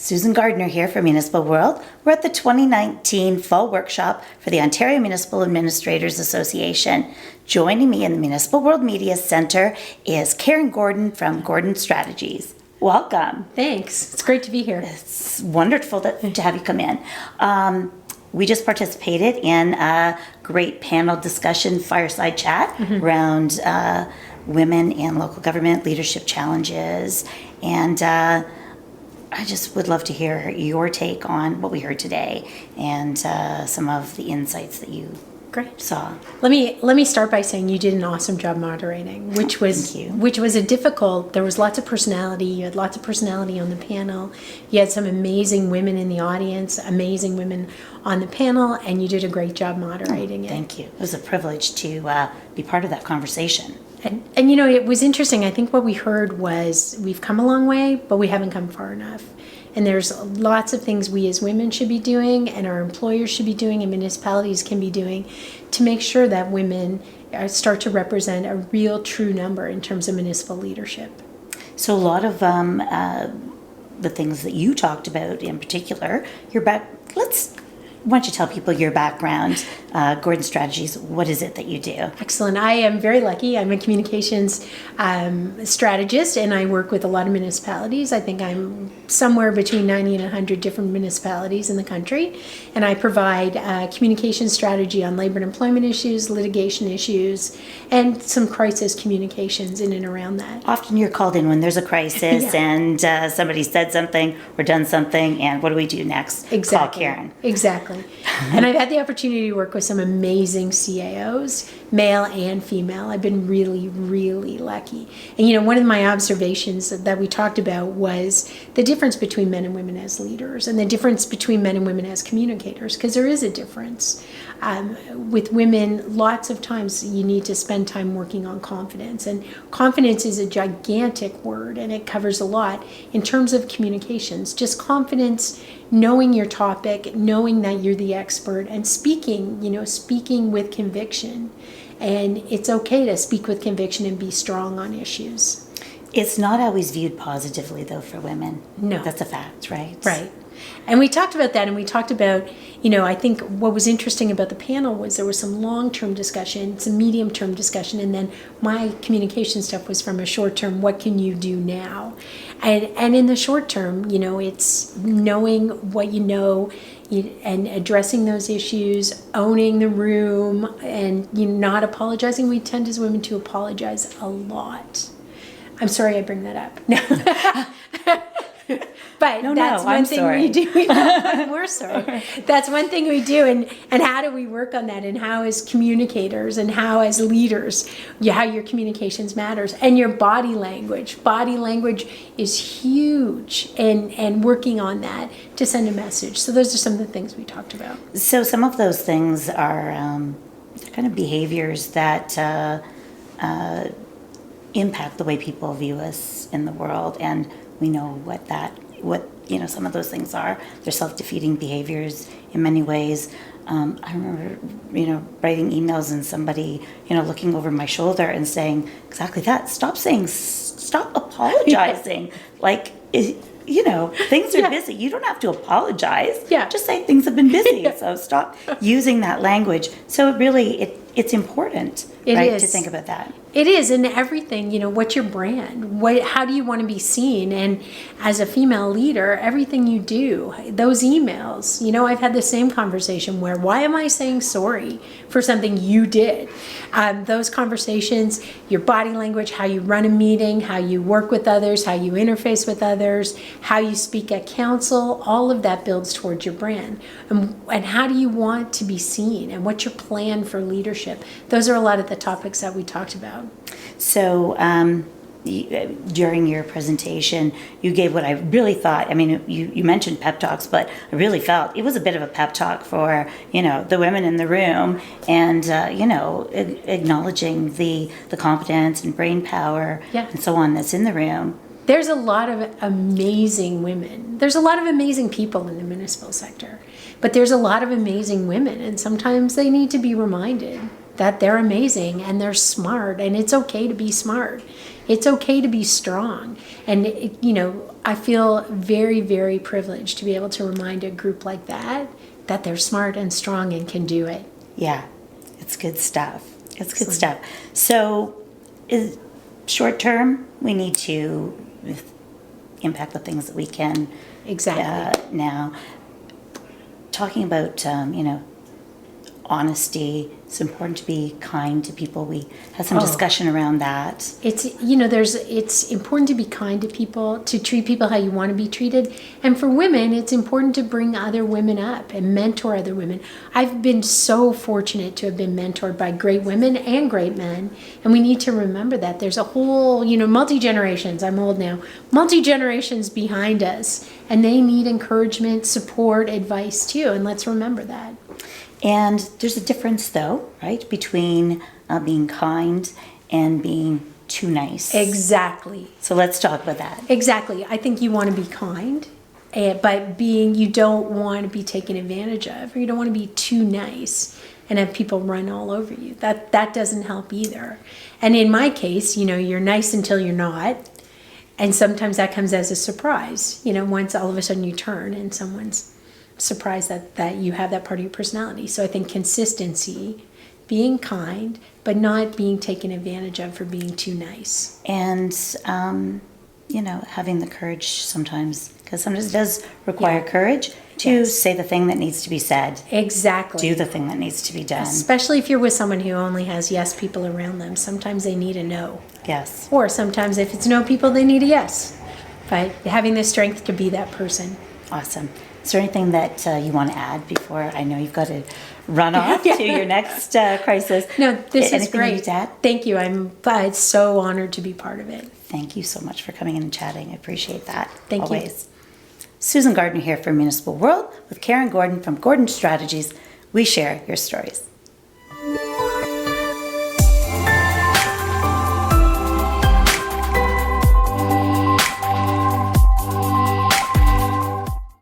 Susan Gardner here for Municipal World. We're at the 2019 Fall Workshop for the Ontario Municipal Administrators Association. Joining me in the Municipal World Media Center is Karen Gordon from Gordon Strategies. Welcome. Thanks. It's great to be here. It's wonderful to have you come in. We just participated in a great panel discussion, fireside chat around women in local government leadership challenges. And I just would love to hear your take on what we heard today and some of the insights that you saw. Let me start by saying you did an awesome job moderating, which was a difficult. There was lots of personality. You had lots of personality on the panel. You had some amazing women in the audience, amazing women on the panel, and you did a great job moderating it. Thank you. It was a privilege to be part of that conversation. And you know, it was interesting. I think what we heard was we've come a long way, but we haven't come far enough. And there's lots of things we as women should be doing, and our employers should be doing, and municipalities can be doing to make sure that women start to represent a real, true number in terms of municipal leadership. So a lot of the things that you talked about in particular, why don't you tell people your background, Gordon Strategies, what is it that you do? Excellent. I am very lucky. I'm a communications strategist, and I work with a lot of municipalities. I think I'm somewhere between 90 and 100 different municipalities in the country, and I provide communication strategy on labor and employment issues, litigation issues, and some crisis communications in and around that. Often you're called in when there's a crisis and somebody said something or done something, and what do we do next? Exactly. Call Karen. Exactly. And I've had the opportunity to work with some amazing CAOs, male and female. I've been really, really lucky. And you know, one of my observations that we talked about was the difference between men and women as leaders, and the difference between men and women as communicators, because there is a difference. With women, lots of times you need to spend time working on confidence, and confidence is a gigantic word, and it covers a lot in terms of communications. Just confidence, knowing your topic, knowing that you're the expert, and speaking with conviction. And it's okay to speak with conviction and be strong on issues. It's not always viewed positively, though, for women. No. That's a fact, right? Right. And we talked about that, and we talked about, I think what was interesting about the panel was there was some long-term discussion, some medium-term discussion, and then my communication stuff was from a short-term, what can you do now? And in the short term, it's knowing what you know and addressing those issues, owning the room, and not apologizing. We tend as women to apologize a lot. I'm sorry I bring that up. No. But that's one thing we do. We're sorry. That's one thing we do. And how do we work on that? And how as communicators and how as leaders, how your communications matters. And your body language. Body language is huge, and working on that to send a message. So those are some of the things we talked about. So some of those things are kind of behaviors that impact the way people view us in the world, and we know what some of those things are. They're self-defeating behaviors in many ways. I remember, writing emails and somebody, looking over my shoulder and saying exactly that. Stop apologizing. Things are busy. You don't have to apologize. Yeah. Just say things have been busy. So stop using that language. So it's important, to think about that. It is, and everything, what's your brand? How do you want to be seen? And as a female leader, everything you do, those emails, I've had the same conversation where, why am I saying sorry for something you did? Those conversations, your body language, how you run a meeting, how you work with others, how you interface with others, how you speak at council, all of that builds towards your brand. And how do you want to be seen? And what's your plan for leadership? Those are a lot of the topics that we talked about. So during your presentation, you gave what I really thought, you mentioned pep talks, but I really felt it was a bit of a pep talk for, the women in the room, and, acknowledging the competence and brain power and so on that's in the room. There's a lot of amazing women. There's a lot of amazing people in the municipal sector, but there's a lot of amazing women, and sometimes they need to be reminded that they're amazing and they're smart, and it's okay to be smart. It's okay to be strong. And, I feel very, very privileged to be able to remind a group like that they're smart and strong and can do it. Yeah, it's good stuff. It's good Excellent. stuff. So, short term, we need to impact the things that we can Exactly. now. Talking about, honesty, it's important to be kind to people. We had some discussion around that. It's important to be kind to people, to treat people how you want to be treated. And for women, it's important to bring other women up and mentor other women. I've been so fortunate to have been mentored by great women and great men. And we need to remember that there's a whole, multi-generations, I'm old now, multi-generations behind us. And they need encouragement, support, advice too. And let's remember that. And there's a difference, though, right, between being kind and being too nice. Exactly. So let's talk about that. Exactly. I think you want to be kind, but you don't want to be taken advantage of, or you don't want to be too nice and have people run all over you. That doesn't help either. And in my case, you're nice until you're not. And sometimes that comes as a surprise, once all of a sudden you turn and someone's surprised that you have that part of your personality. So I think consistency, being kind, but not being taken advantage of for being too nice. And, having the courage sometimes, because sometimes it does require courage to say the thing that needs to be said. Exactly. Do the thing that needs to be done. Especially if you're with someone who only has yes people around them. Sometimes they need a no. Yes. Or sometimes if it's no people, they need a yes. But having the strength to be that person. Awesome. Is there anything that you want to add before I know you've got to run off to your next crisis? No, this is Anything great. you need to add? Thank you. I'm so honored to be part of it. Thank you so much for coming in and chatting. I appreciate that. Thank you. Always. Susan Gardner here for Municipal World with Karen Gordon from Gordon Strategies. We share your stories.